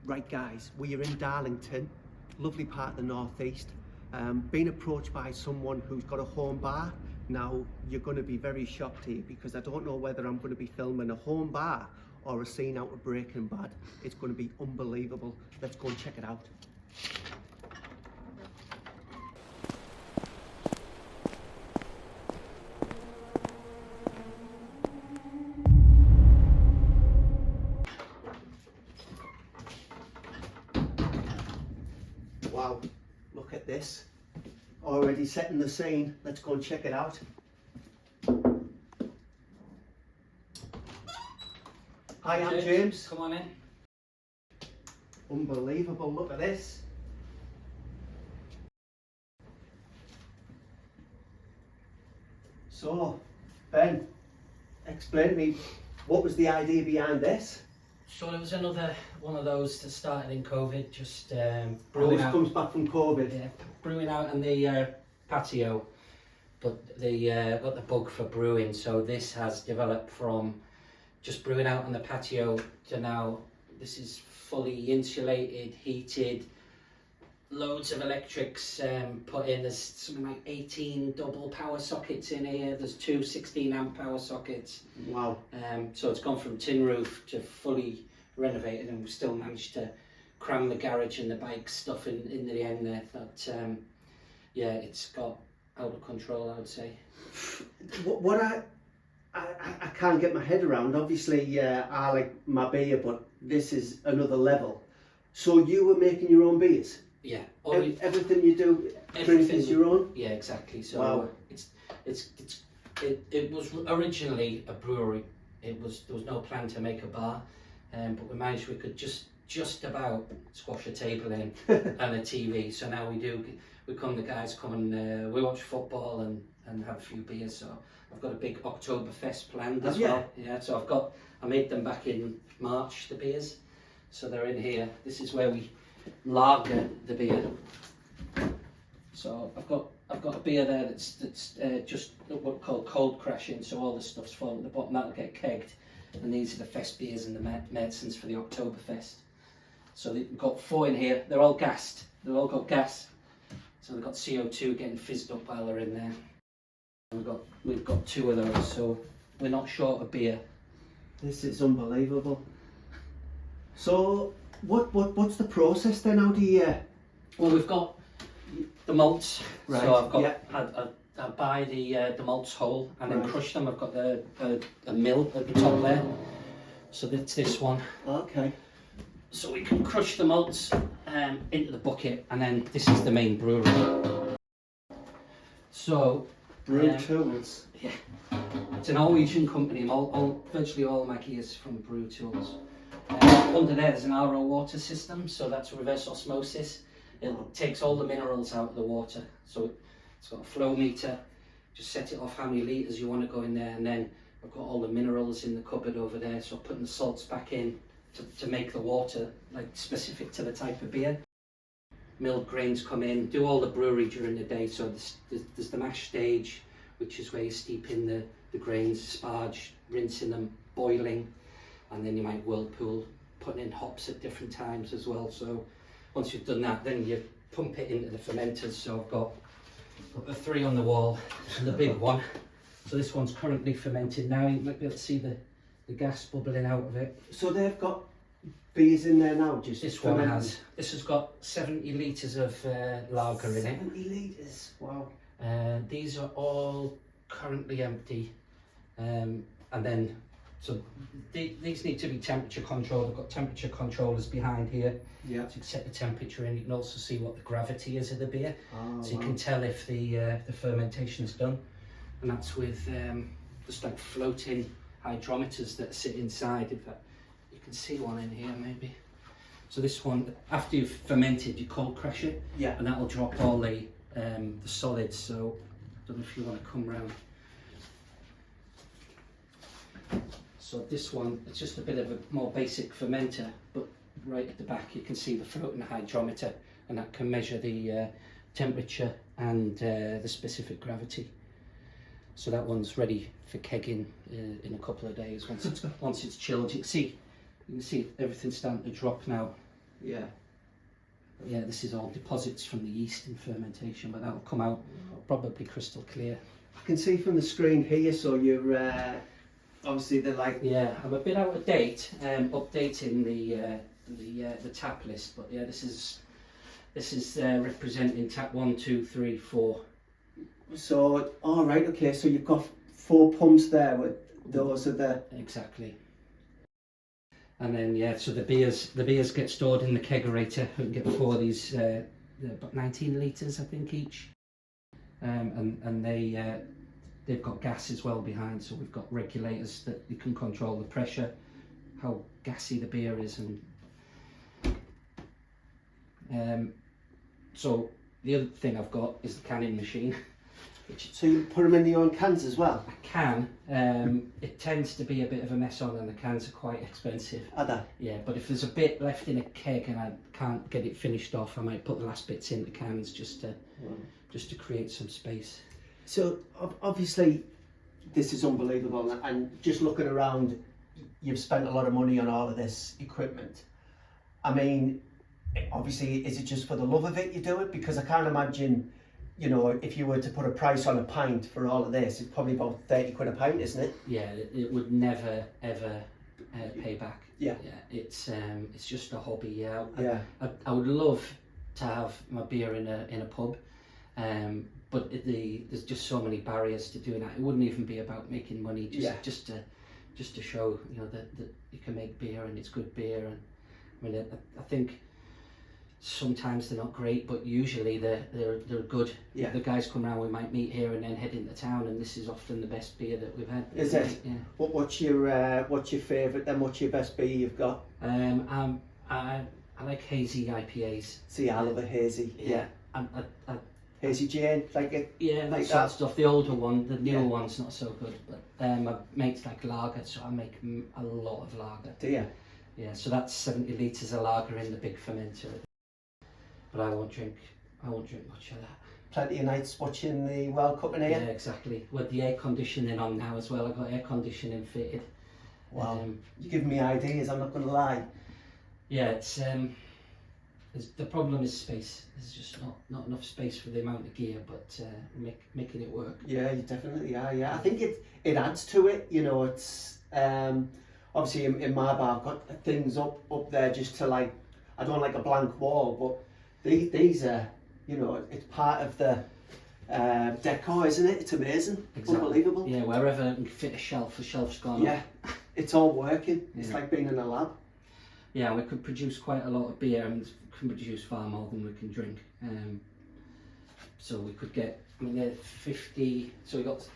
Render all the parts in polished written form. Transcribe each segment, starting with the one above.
Right guys, we are in Darlington, lovely part of the northeast. Being approached by someone who's got a home bar. Now you're going to be very shocked here because I don't know whether I'm going to be filming a home bar or a scene out of Breaking Bad. It's going to be unbelievable. Let's go and check it out. Wow, look at this. Already setting the scene. Let's go and check it out. Hi, I'm James. Come on in. Unbelievable, look at this. So, Ben, explain to me, what was the idea behind this? So it was another one of those that started in COVID, just Brewing brewing out. comes back from COVID. Yeah, brewing out in the patio, but they got the bug for brewing, so this has developed from just brewing out on the patio to now this is fully insulated, heated, loads of electrics put in. There's something like 18 double power sockets in here. There's two 16 amp power sockets. Wow. So it's gone from tin roof to fully renovated, and we've still managed to cram the garage and the bike stuff in the end there. But yeah, it's got out of control, I would say. What I can't get my head around, obviously I like my beer, but this is another level. So you were making your own beers? Yeah. Everything you do, drink is your own? Yeah, exactly. So wow. It was originally a brewery. There was no plan to make a bar, but we could just about squash a table in and a TV. So now the guys come and we watch football and have a few beers. So I've got a big Oktoberfest planned as well. Yeah, so I made them back in March, the beers. So they're in here. This is where we lager the beer. So I've got a beer there that's just what we call cold crashing. So all the stuff's falling at the bottom. That'll get kegged, and these are the fest beers and the medicines for the Oktoberfest. So we've got 4 in here. They're all gassed. They've all got gas. So they've got CO2 getting fizzed up while they're in there. We've got 2 of those. So we're not short of beer. This is unbelievable. So what's the process then? How do you? Well, we've got the malts. Right. So I've got Yeah. I buy the malts whole and then Right. crush them. I've got a mill at the top there. So that's this one. Okay. So we can crush the malts into the bucket, and then this is the main brewery. So Brew tools. yeah, it's a Norwegian company. Virtually all my gear is from Brew Tools. Under there's an RO water system, so that's reverse osmosis. It takes all the minerals out of the water. So it's got a flow meter. Just set it off how many litres you want to go in there, and then I've got all the minerals in the cupboard over there. So I'm putting the salts back in to make the water like specific to the type of beer. Milled grains come in, do all the brewery during the day. So there's the mash stage, which is where you steep in the grains, sparge, rinsing them, boiling, and then you might whirlpool, putting in hops at different times as well. So once you've done that, then you pump it into the fermenters. So I've got the 3 on the wall and the big one. So this one's currently fermented now. You might be able to see the gas bubbling out of it. So they've got beers in there now, just this one has. This has got 70 litres of lager in it. 70 litres, wow. These are all currently empty, and then so these need to be temperature controlled. I've got temperature controllers behind here. Yeah. To set the temperature, and you can also see what the gravity is of the beer, so you wow. can tell if the fermentation's done. And that's with just like floating hydrometers that sit inside. In fact, you can see one in here maybe. So this one, after you've fermented, you cold crash it, Yeah. and that will drop all the solids. So I don't know if you want to come round. So this one, it's just a bit of a more basic fermenter, but right at the back you can see the floating hydrometer, and that can measure the temperature and the specific gravity. So that one's ready for kegging in a couple of days. Once it's chilled, you can see everything's starting to drop now. Yeah. Yeah, this is all deposits from the yeast in fermentation, but that will come out probably crystal clear. I can see from the screen here, so you're obviously they're like... Yeah, I'm a bit out of date, updating the tap list, but yeah, this is representing tap 1, 2, 3, 4. So, all right, okay, so you've got 4 pumps there, with those are the... Exactly. And then yeah, so the beers get stored in the kegerator. We can get 4 of these, they're about 19 litres I think each, and they've got gas as well behind, so we've got regulators that you can control the pressure, how gassy the beer is, and so the other thing I've got is the canning machine. So you put them in your own cans as well? I can. It tends to be a bit of a mess on, and the cans are quite expensive. Are they? Yeah, but if there's a bit left in a keg and I can't get it finished off, I might put the last bits in the cans just to create some space. So obviously this is unbelievable, and just looking around, you've spent a lot of money on all of this equipment. I mean, obviously, is it just for the love of it you do it? Because I can't imagine, you know, if you were to put a price on a pint for all of this, it's probably about 30 quid a pint, isn't it? Yeah, it would never ever pay back. Yeah. Yeah, it's just a hobby. Yeah. Yeah. I would love to have my beer in a pub, but there's just so many barriers to doing that. It wouldn't even be about making money. Just to show, you know, that you can make beer and it's good beer. And I mean, I think sometimes they're not great, but usually they're good. Yeah. The guys come around, we might meet here and then head into town, and this is often the best beer that we've had. Is it? Yeah. What's your favourite then? What's your best beer you've got? I like hazy IPAs. See, I love a hazy. Yeah. I Hazy Jane, like it. Yeah, like that sort of that. stuff. The older one, the newer Yeah. one's not so good. But my mates like lager, so I make a lot of lager. Do you? Yeah, so that's 70 litres of lager in the big fermenter. But I won't drink much of that. Plenty of nights watching the World Cup in here. Yeah, exactly. With the air conditioning on now as well, I've got air conditioning fitted. Wow, you're giving me ideas, I'm not going to lie. Yeah, the problem is space. There's just not enough space for the amount of gear, but making it work. Yeah, you definitely are. Yeah, I think it adds to it. You know, it's obviously in my bar I've got things up there just to, like, I don't like a blank wall, but these are, you know, it's part of the decor, isn't it? It's amazing. Exactly. Unbelievable. Yeah, wherever I can fit a shelf, the shelf's gone. Yeah, it's all working. It's Yeah. like being in a lab. Yeah, we could produce quite a lot of beer, and can produce far more than we can drink. So we could get, I mean, 50. So we got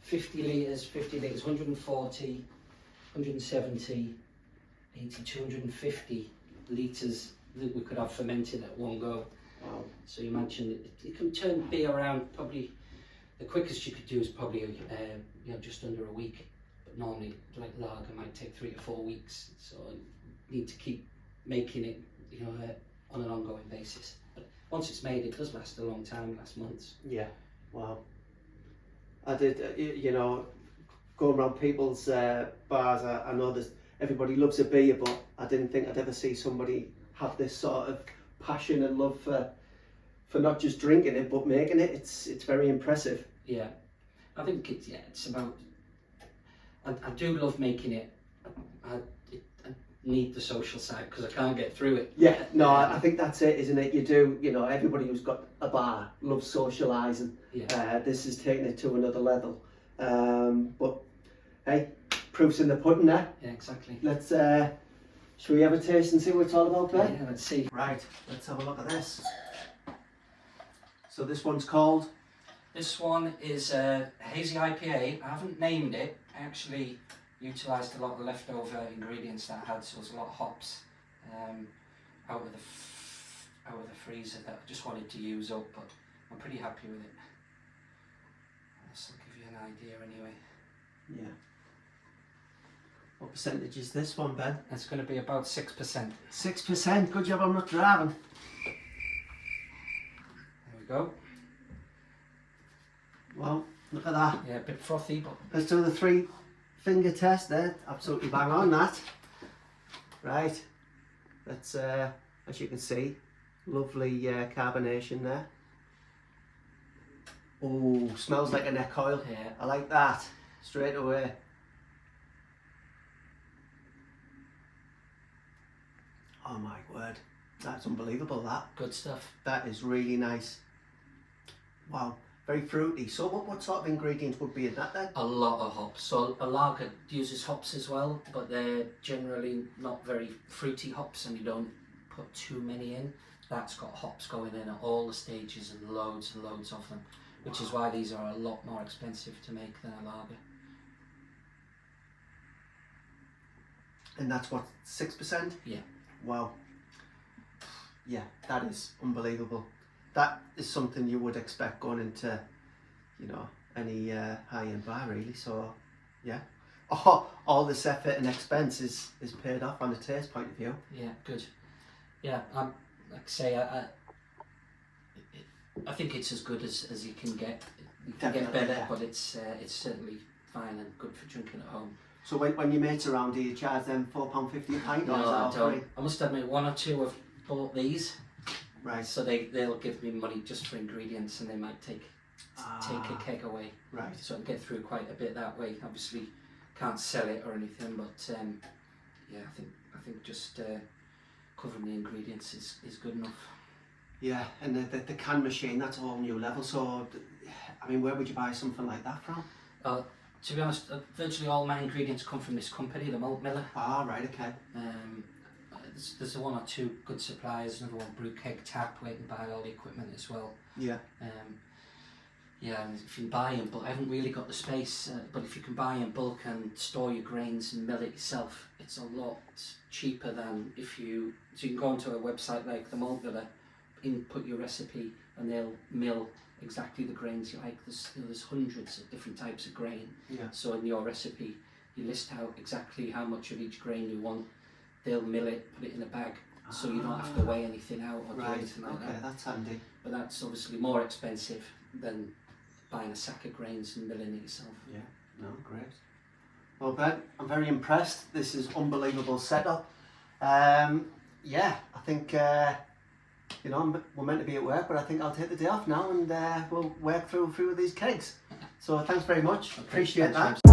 50 litres, 140, 170, 80, 250 litres that we could have fermented at one go. Wow. So you imagine it can turn beer around. Probably the quickest you could do is probably you know, just under a week. But normally, like lager might take 3 to 4 weeks. So you need to keep making it, you know, on an ongoing basis. But once it's made, it does last a long time, lasts months. Yeah. Wow. I did, you know, going around people's bars. I know everybody loves a beer, but I didn't think I'd ever see somebody have this sort of passion and love for not just drinking it but making it. It's very impressive. Yeah, I think it's about. I do love making it. I need the social side because I can't get through it. Yeah, no, I think that's it, isn't it? You do, you know, everybody who's got a bar loves socialising. Yeah. This is taking it to another level. But hey, proof's in the pudding there. Yeah, exactly. Let's, shall we have a taste and see what it's all about, Ben? Yeah, let's see. Right, let's have a look at this. So this one's called? This one is a hazy IPA. I haven't named it. I actually utilised a lot of the leftover ingredients that I had, so there's a lot of hops out of the freezer that I just wanted to use up, but I'm pretty happy with it. This will give you an idea anyway. Yeah. What percentage is this one, Ben? It's going to be about 6%. 6%. Good job I'm not driving. There we go. Well, look at that. Yeah, a bit frothy, but Let's do the 3-finger test there. Absolutely bang on that. Right. That's as you can see, lovely carbonation there. Oh, smells like a neck oil. Yeah. I like that straight away. Oh my word, that's unbelievable. Good stuff. That is really nice. Wow, very fruity. So what sort of ingredients would be in that then? A lot of hops. So a lager uses hops as well, but they're generally not very fruity hops, and you don't put too many in. That's got hops going in at all the stages and loads of them, which is why these are a lot more expensive to make than a lager. And that's what, 6%? Yeah. Wow. Yeah, that is unbelievable. That is something you would expect going into, you know, any high-end bar really. So, yeah. Oh, all this effort and expense is paid off on a taste point of view. Yeah, good. Yeah, like I say, I think it's as good as you can get. You can get better, yeah. But it's certainly fine and good for drinking at home. So when your mates around, do you charge them £4.50 a pint? No, I don't. I must admit, one or two have bought these. Right. So they'll give me money just for ingredients, and they might take a keg away. Right. So I can get through quite a bit that way. Obviously, can't sell it or anything, but yeah, I think just covering the ingredients is good enough. Yeah, and the can machine, that's a whole new level. So, I mean, where would you buy something like that from? To be honest, virtually all my ingredients come from this company, the Malt Miller. Ah, right, okay. There's one or two good suppliers, another one, Brew Keg Tap, where you can buy all the equipment as well. Yeah. Yeah, and if you can buy in bulk, I haven't really got the space, but if you can buy in bulk and store your grains and mill it yourself, it's a lot cheaper than if you... So you can go onto a website like the Malt Miller, input your recipe, and they'll mill exactly the grains you like. There's hundreds of different types of grain. Yeah. So in your recipe, you list out exactly how much of each grain you want. They'll mill it, put it in a bag, so you don't have to weigh anything out or do anything like that. Okay, that's handy. But that's obviously more expensive than buying a sack of grains and milling it yourself. Yeah, no, great. Well, Ben, I'm very impressed. This is unbelievable setup. Yeah, I think, you know, we're meant to be at work, but I think I'll take the day off now and we'll work through these kegs. So thanks very much. Okay, appreciate thanks, that.